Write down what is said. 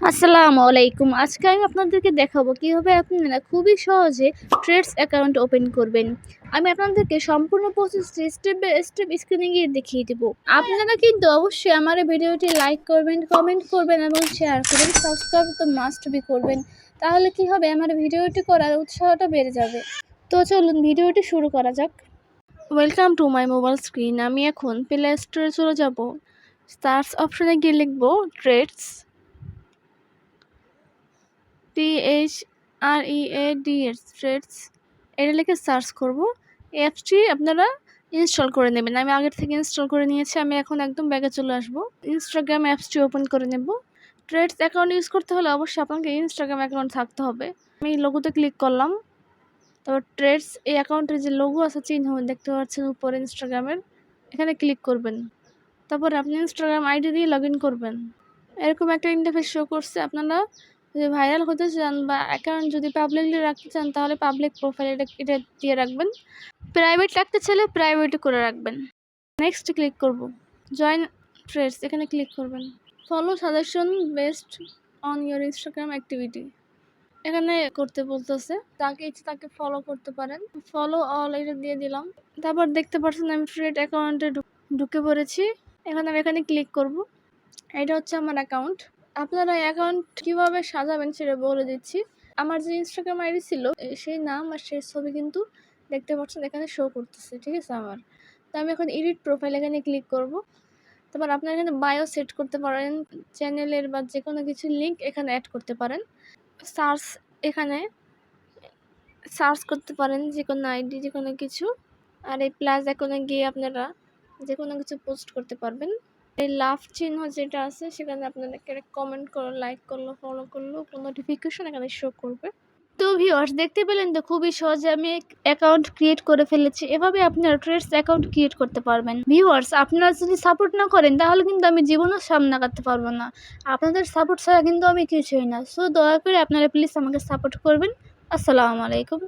আসসালামু আলাইকুম। আজকে আমি আপনাদেরকে দেখাবো কিভাবে আপনারা খুবই সহজে ট্রেডস অ্যাকাউন্ট ওপেন করবেন। আমি আপনাদেরকে সম্পূর্ণ প্রসেসটি স্টেপ বাই স্টেপ স্ক্রিনে গিয়ে দেখিয়ে দেবো। আপনারা কিন্তু অবশ্যই আমার এই ভিডিওটি লাইক করবেন, কমেন্ট করবেন এবং শেয়ার করবেন। সাবস্ক্রাইব তো মাস্ট বি করবেন। তাহলে কি হবে, আমার ভিডিওটি করার উৎসাহটা বেড়ে যাবে। তো চলুন ভিডিওটি শুরু করা যাক। Welcome to my mobile screen. আমি এখন প্লে স্টোরে চলে যাব। সার্চ অপশনে গিয়ে লিখব ট্রেডস, ট্রেডস এটা লিখে সার্চ করব। অ্যাপসটি আপনারা ইনস্টল করে নেবেন। আমি আগের থেকে ইনস্টল করে নিয়েছি। আমি এখন একদম ব্যাগে চলে আসব। ইনস্টাগ্রাম অ্যাপসটি ওপেন করে নেব। ট্রেডস অ্যাকাউন্ট ইউজ করতে হলে অবশ্যই আপনাকে ইনস্টাগ্রাম অ্যাকাউন্ট থাকতে হবে। আমি লোগোতে ক্লিক করলাম। তারপর ট্রেডস এই অ্যাকাউন্টের যে লোগো আছে চিহ্ন দেখতে পাচ্ছেন উপরে ইনস্টাগ্রামের, এখানে ক্লিক করবেন। তারপর আপনি ইনস্টাগ্রাম আইডি দিয়ে লগ ইন করবেন। এরকম একটা ইন্টারফেস শো করছে। আপনারা যদি ভাইরাল হতে চান বা অ্যাকাউন্ট যদি পাবলিকলি রাখতে চান তাহলে পাবলিক প্রোফাইল এটা দিয়ে রাখবেন। প্রাইভেট রাখতে চাইলে প্রাইভেট করে রাখবেন। নেক্সট ক্লিক করব। জয়েন ট্রেডস এখানে ক্লিক করবেন। Follow suggestion based on your Instagram activity এখানে করতে বলতেছে। যাকে ইচ্ছে তাকে ফলো করতে পারেন। ফলো অল এটা দিয়ে দিলাম। তারপর দেখতে পাচ্ছেন আমি ট্রেড অ্যাকাউন্টে ঢুকে পড়েছি। এখন আমি এখানে ক্লিক করব। এটা হচ্ছে আমার অ্যাকাউন্ট। আপনারা অ্যাকাউন্ট কিভাবে সাজাবেন সেটা বলে দিচ্ছি। আমার যে ইনস্টাগ্রাম আইডি ছিল সেই নাম আর সেই ছবি কিন্তু দেখতে পাচ্ছেন এখানে শো করতেছে, ঠিক আছে আমার। তো আমি এখন এডিট প্রোফাইল এখানে ক্লিক করব। তারপর আপনারা এখানে বায়ো সেট করতে পারেন, চ্যানেলের বা যে কোনো কিছু লিঙ্ক এখানে অ্যাড করতে পারেন। সার্চ এখানে সার্চ করতে পারেন যে কোনো আইডি যে কোনো কিছু। আর এই প্লাস আইকনে গিয়ে আপনারা যে কোনো কিছু পোস্ট করতে পারবেন। এই লাভ চিহ্ন যেটা আছে সেখানে আপনাদেরকে কমেন্ট করলো, লাইক করলো, ফলো করলো, নোটিফিকেশন এখানে শো করবে। তো ভিউয়ার্স দেখতে পেলেন তো খুবই সহজে আমি অ্যাকাউন্ট ক্রিয়েট করে ফেলেছি। এভাবে আপনারা ট্রেডস অ্যাকাউন্ট ক্রিয়েট করতে পারবেন। ভিউয়ার্স আপনারা যদি সাপোর্ট না করেন তাহলে কিন্তু আমি জীবনেও সামনে আগাতে পারবো না। আপনাদের সাপোর্ট ছাড়া কিন্তু আমি কিছুই না। সো দয়া করে আপনারা প্লিজ আমাকে সাপোর্ট করবেন। আসসালামু আলাইকুম।